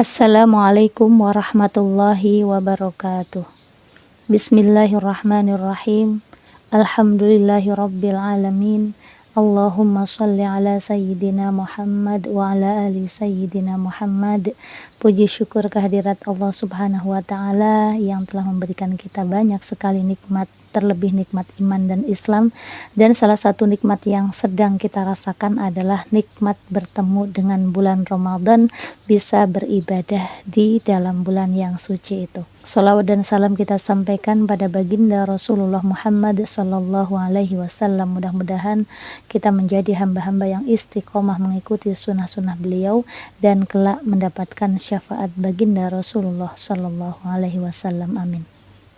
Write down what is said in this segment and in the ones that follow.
Assalamualaikum warahmatullahi wabarakatuh. Bismillahirrahmanirrahim. Alhamdulillahirabbil alamin. Allahumma shalli ala sayyidina Muhammad wa ala ali sayyidina Muhammad. Puji syukur kehadirat Allah Subhanahu wa taala yang telah memberikan kita banyak sekali nikmat, terlebih nikmat iman dan Islam. Dan salah satu nikmat yang sedang kita rasakan adalah nikmat bertemu dengan bulan Ramadan, bisa beribadah di dalam bulan yang suci itu. Shalawat dan salam kita sampaikan pada baginda Rasulullah Muhammad sallallahu alaihi wasallam. Mudah-mudahan kita menjadi hamba-hamba yang istiqomah mengikuti sunnah-sunnah beliau dan kelak mendapatkan syafaat baginda Rasulullah sallallahu alaihi wasallam. Amin.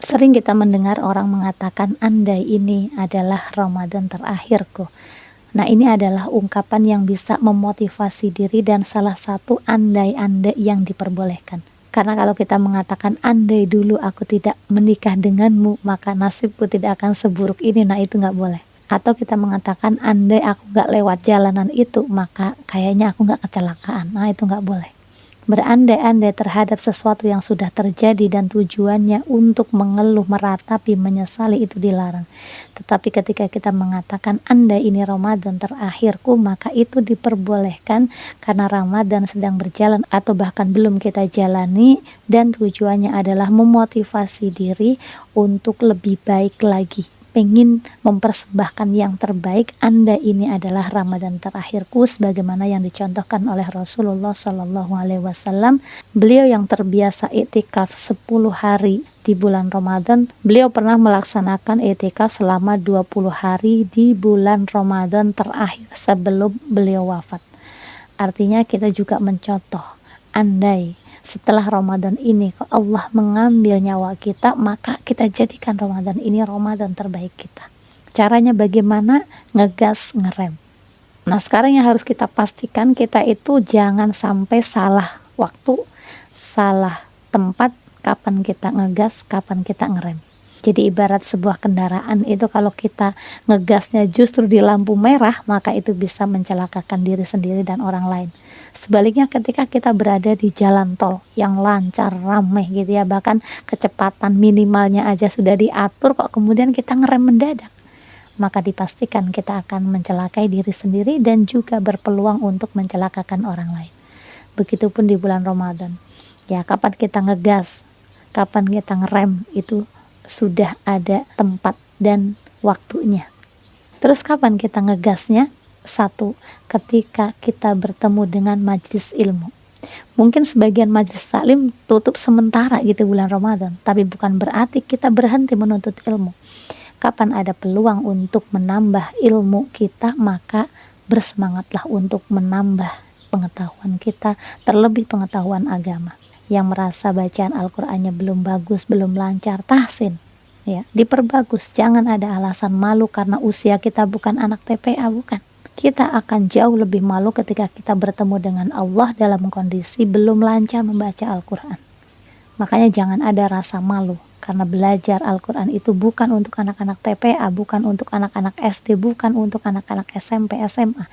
Sering kita mendengar orang mengatakan, andai ini adalah Ramadan terakhirku. Nah, ini adalah ungkapan yang bisa memotivasi diri dan salah satu andai-andai yang diperbolehkan. Karena kalau kita mengatakan andai dulu aku tidak menikah denganmu, maka nasibku tidak akan seburuk ini, nah itu nggak boleh. Atau kita mengatakan andai aku nggak lewat jalanan itu, maka kayaknya aku nggak kecelakaan, nah itu nggak boleh. Berandai-andai terhadap sesuatu yang sudah terjadi dan tujuannya untuk mengeluh, meratapi, menyesali, itu dilarang. Tetapi ketika kita mengatakan andai ini Ramadan terakhirku, maka itu diperbolehkan karena Ramadan sedang berjalan atau bahkan belum kita jalani, dan tujuannya adalah memotivasi diri untuk lebih baik lagi, pengen mempersembahkan yang terbaik. Anda ini adalah Ramadan terakhirku, sebagaimana yang dicontohkan oleh Rasulullah Shallallahu Alaihi Wasallam. Beliau yang terbiasa iktikaf 10 hari di bulan Ramadan, beliau pernah melaksanakan iktikaf selama 20 hari di bulan Ramadan terakhir sebelum beliau wafat. Artinya kita juga mencontoh, andai setelah Ramadan ini Allah mengambil nyawa kita, maka kita jadikan Ramadan ini Ramadan terbaik kita. Caranya bagaimana? Ngegas, ngerem. Nah, sekarang yang harus kita pastikan, kita itu jangan sampai salah waktu, salah tempat, kapan kita ngegas, kapan kita ngerem. Jadi ibarat sebuah kendaraan itu, kalau kita ngegasnya justru di lampu merah, maka itu bisa mencelakakan diri sendiri dan orang lain. Sebaliknya ketika kita berada di jalan tol yang lancar, ramai gitu ya, bahkan kecepatan minimalnya aja sudah diatur, kok kemudian kita ngerem mendadak, maka dipastikan kita akan mencelakai diri sendiri dan juga berpeluang untuk mencelakakan orang lain. Begitupun di bulan Ramadan. Ya, kapan kita ngegas, kapan kita ngerem, itu sudah ada tempat dan waktunya. Terus kapan kita ngegasnya? Satu, ketika kita bertemu dengan majelis ilmu. Mungkin sebagian majelis taklim tutup sementara gitu bulan Ramadan, tapi bukan berarti kita berhenti menuntut ilmu. Kapan ada peluang untuk menambah ilmu kita, maka bersemangatlah untuk menambah pengetahuan kita, terlebih pengetahuan agama. Yang merasa bacaan Al-Qur'annya belum bagus, belum lancar, tahsin, ya, diperbagus. Jangan ada alasan malu karena usia kita bukan anak TPA, bukan. Kita akan jauh lebih malu ketika kita bertemu dengan Allah dalam kondisi belum lancar membaca Al-Quran. Makanya jangan ada rasa malu, karena belajar Al-Quran itu bukan untuk anak-anak TPA, bukan untuk anak-anak SD, bukan untuk anak-anak SMP, SMA.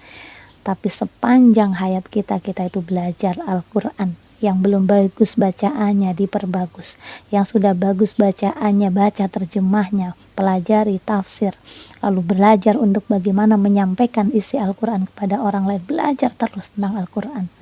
Tapi sepanjang hayat kita itu belajar Al-Quran. Yang belum bagus bacaannya diperbagus, yang sudah bagus bacaannya baca terjemahnya, pelajari tafsir, lalu belajar untuk bagaimana menyampaikan isi Al-Quran kepada orang lain, belajar terus tentang Al-Quran.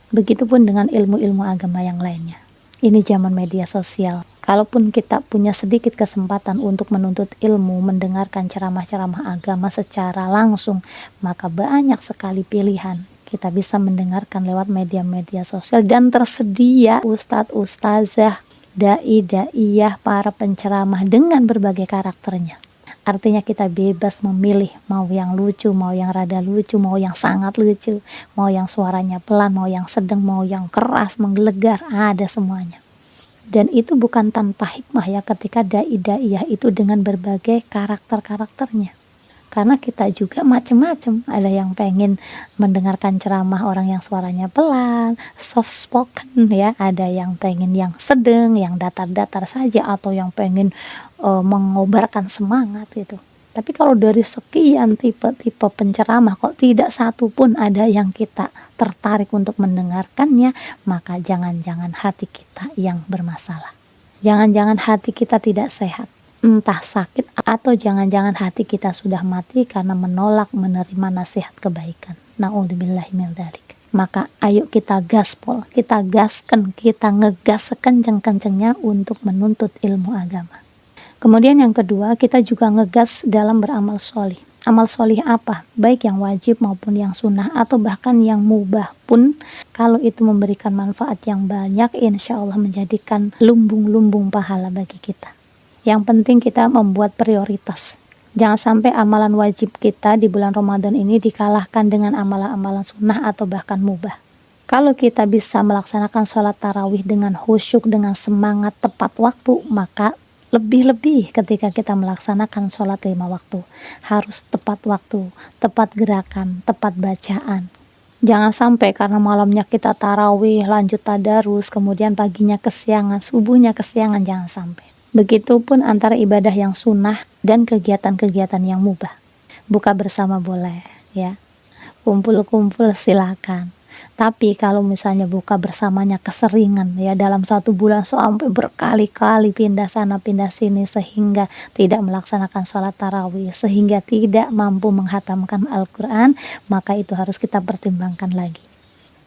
Begitupun dengan ilmu-ilmu agama yang lainnya. Ini zaman media sosial. Kalaupun kita punya sedikit kesempatan untuk menuntut ilmu, mendengarkan ceramah-ceramah agama secara langsung, maka banyak sekali pilihan. Kita bisa mendengarkan lewat media-media sosial, dan tersedia ustadz, ustazah, dai, daiyah, para penceramah dengan berbagai karakternya. Artinya kita bebas memilih, mau yang lucu, mau yang rada lucu, mau yang sangat lucu, mau yang suaranya pelan, mau yang sedang, mau yang keras, menggelegar, ada semuanya. Dan itu bukan tanpa hikmah ya, ketika dai-daiyah itu dengan berbagai karakter-karakternya. Karena kita juga macam-macam, ada yang pengen mendengarkan ceramah orang yang suaranya pelan, soft spoken ya, ada yang pengen yang sedang, yang datar-datar saja, atau yang pengen mengobarkan semangat gitu. Tapi kalau dari sekian tipe-tipe penceramah kok tidak satu pun ada yang kita tertarik untuk mendengarkannya, maka jangan-jangan hati kita yang bermasalah. Jangan-jangan hati kita tidak sehat, entah sakit atau jangan-jangan hati kita sudah mati karena menolak menerima nasihat kebaikan. Na'udzubillahi min dzalik. Maka ayo kita gaspol, kita gaskan, kita ngegas sekenceng-kencengnya untuk menuntut ilmu agama. Kemudian yang kedua, kita juga ngegas dalam beramal sholih. Amal sholih apa? Baik yang wajib maupun yang sunnah atau bahkan yang mubah pun, kalau itu memberikan manfaat yang banyak, insya Allah menjadikan lumbung-lumbung pahala bagi kita. Yang penting kita membuat prioritas. Jangan sampai amalan wajib kita di bulan Ramadan ini dikalahkan dengan amalan-amalan sunnah atau bahkan mubah. Kalau kita bisa melaksanakan sholat tarawih dengan khusyuk, dengan semangat tepat waktu, maka lebih-lebih ketika kita melaksanakan sholat 5 waktu. Harus tepat waktu, tepat gerakan, tepat bacaan. Jangan sampai karena malamnya kita tarawih, lanjut tadarus, kemudian paginya kesiangan, subuhnya kesiangan, jangan sampai. Begitupun antara ibadah yang sunnah dan kegiatan-kegiatan yang mubah. Buka bersama boleh, ya. Kumpul-kumpul silakan. Tapi kalau misalnya buka bersamanya keseringan, ya dalam 1 bulan sampai berkali-kali pindah sana pindah sini sehingga tidak melaksanakan sholat tarawih, sehingga tidak mampu menghatamkan Al-Quran, maka itu harus kita pertimbangkan lagi.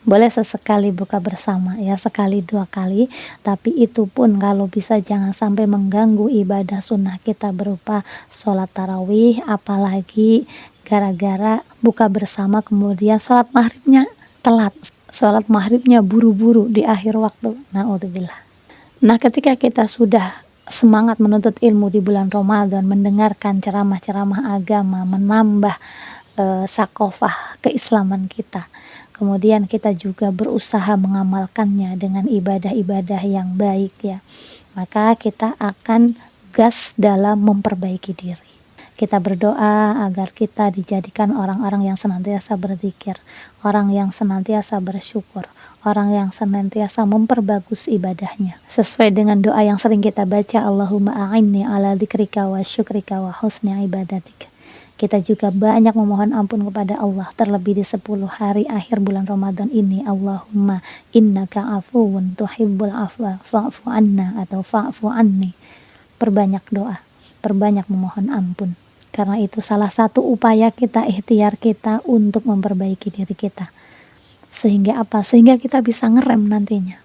Boleh sesekali buka bersama, ya sekali 2 kali, tapi itu pun kalau bisa jangan sampai mengganggu ibadah sunnah kita berupa sholat tarawih, apalagi gara-gara buka bersama kemudian sholat maghribnya telat, sholat maghribnya buru-buru di akhir waktu. Na'udzubillah. Nah, ketika kita sudah semangat menuntut ilmu di bulan Ramadan, mendengarkan ceramah-ceramah agama, menambah sakofah keislaman kita, kemudian kita juga berusaha mengamalkannya dengan ibadah-ibadah yang baik, ya, maka kita akan gas dalam memperbaiki diri. Kita berdoa agar kita dijadikan orang-orang yang senantiasa berzikir, orang yang senantiasa bersyukur, orang yang senantiasa memperbagus ibadahnya. Sesuai dengan doa yang sering kita baca, Allahumma a'inni ala dzikrika wa syukrika wa husni ibadatik. Kita juga banyak memohon ampun kepada Allah, terlebih di 10 hari akhir bulan Ramadan ini. Allahumma innaka afuwun tuhibbul afwa fa'fu anna atau fa'fu anni. Perbanyak doa, perbanyak memohon ampun. Karena itu salah satu upaya kita, ikhtiar kita untuk memperbaiki diri kita. Sehingga apa? Sehingga kita bisa ngerem nantinya.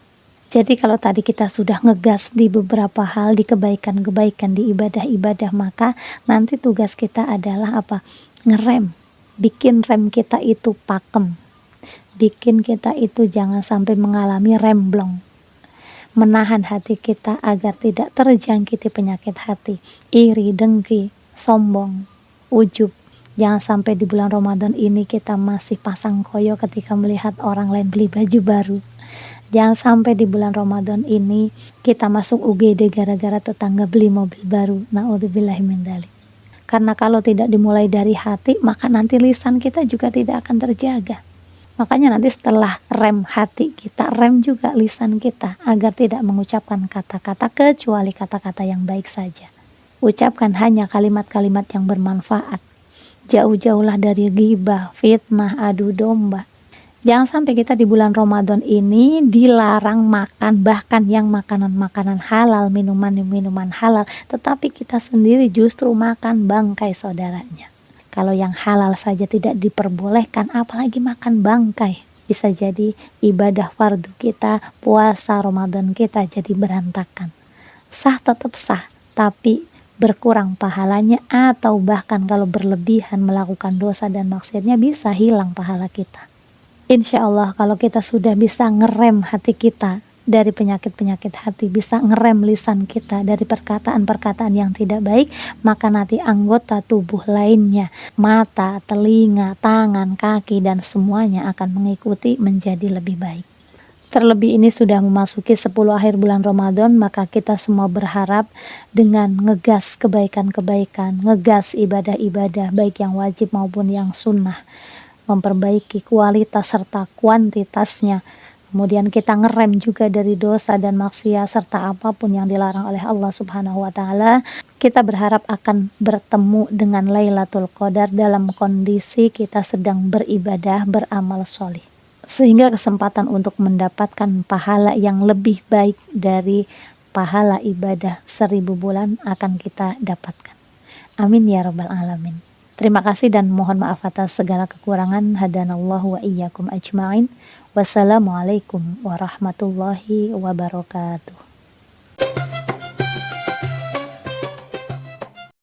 Jadi kalau tadi kita sudah ngegas di beberapa hal, di kebaikan-kebaikan, di ibadah-ibadah, maka nanti tugas kita adalah apa? Ngerem. Bikin rem kita itu pakem. Bikin kita itu jangan sampai mengalami remblong. Menahan hati kita agar tidak terjangkiti penyakit hati, iri, dengki, sombong, ujub. Jangan sampai di bulan Ramadan ini kita masih pasang koyo ketika melihat orang lain beli baju baru. Jangan sampai di bulan Ramadan ini kita masuk UGD gara-gara tetangga beli mobil baru. Na'udzubillahi min dzalik. Karena kalau tidak dimulai dari hati, maka nanti lisan kita juga tidak akan terjaga. Makanya nanti setelah rem hati kita, rem juga lisan kita agar tidak mengucapkan kata-kata kecuali kata-kata yang baik saja. Ucapkan hanya kalimat-kalimat yang bermanfaat. Jauh-jauhlah dari ghibah, fitnah, adu domba. Jangan sampai kita di bulan Ramadan ini dilarang makan, bahkan yang makanan-makanan halal, minuman-minuman halal, tetapi kita sendiri justru makan bangkai saudaranya. Kalau yang halal saja tidak diperbolehkan, apalagi makan bangkai. Bisa jadi ibadah fardu kita, puasa Ramadan kita jadi berantakan. Sah tetap sah, tapi berkurang pahalanya, atau bahkan kalau berlebihan melakukan dosa dan maksiatnya bisa hilang pahala kita. Insya Allah kalau kita sudah bisa ngerem hati kita dari penyakit-penyakit hati, bisa ngerem lisan kita dari perkataan-perkataan yang tidak baik, maka nanti anggota tubuh lainnya, mata, telinga, tangan, kaki, dan semuanya akan mengikuti menjadi lebih baik. Terlebih ini sudah memasuki 10 akhir bulan Ramadan, maka kita semua berharap dengan ngegas kebaikan-kebaikan, ngegas ibadah-ibadah baik yang wajib maupun yang sunnah, memperbaiki kualitas serta kuantitasnya, kemudian kita ngerem juga dari dosa dan maksiat serta apapun yang dilarang oleh Allah Subhanahu wa taala. Kita berharap akan bertemu dengan Lailatul Qadar dalam kondisi kita sedang beribadah, beramal sholih. Sehingga kesempatan untuk mendapatkan pahala yang lebih baik dari pahala ibadah 1000 bulan akan kita dapatkan. Amin ya rabbal alamin. Terima kasih dan mohon maaf atas segala kekurangan. Hadanallahu wa iyyakum ajma'in. Wassalamualaikum warahmatullahi wabarakatuh.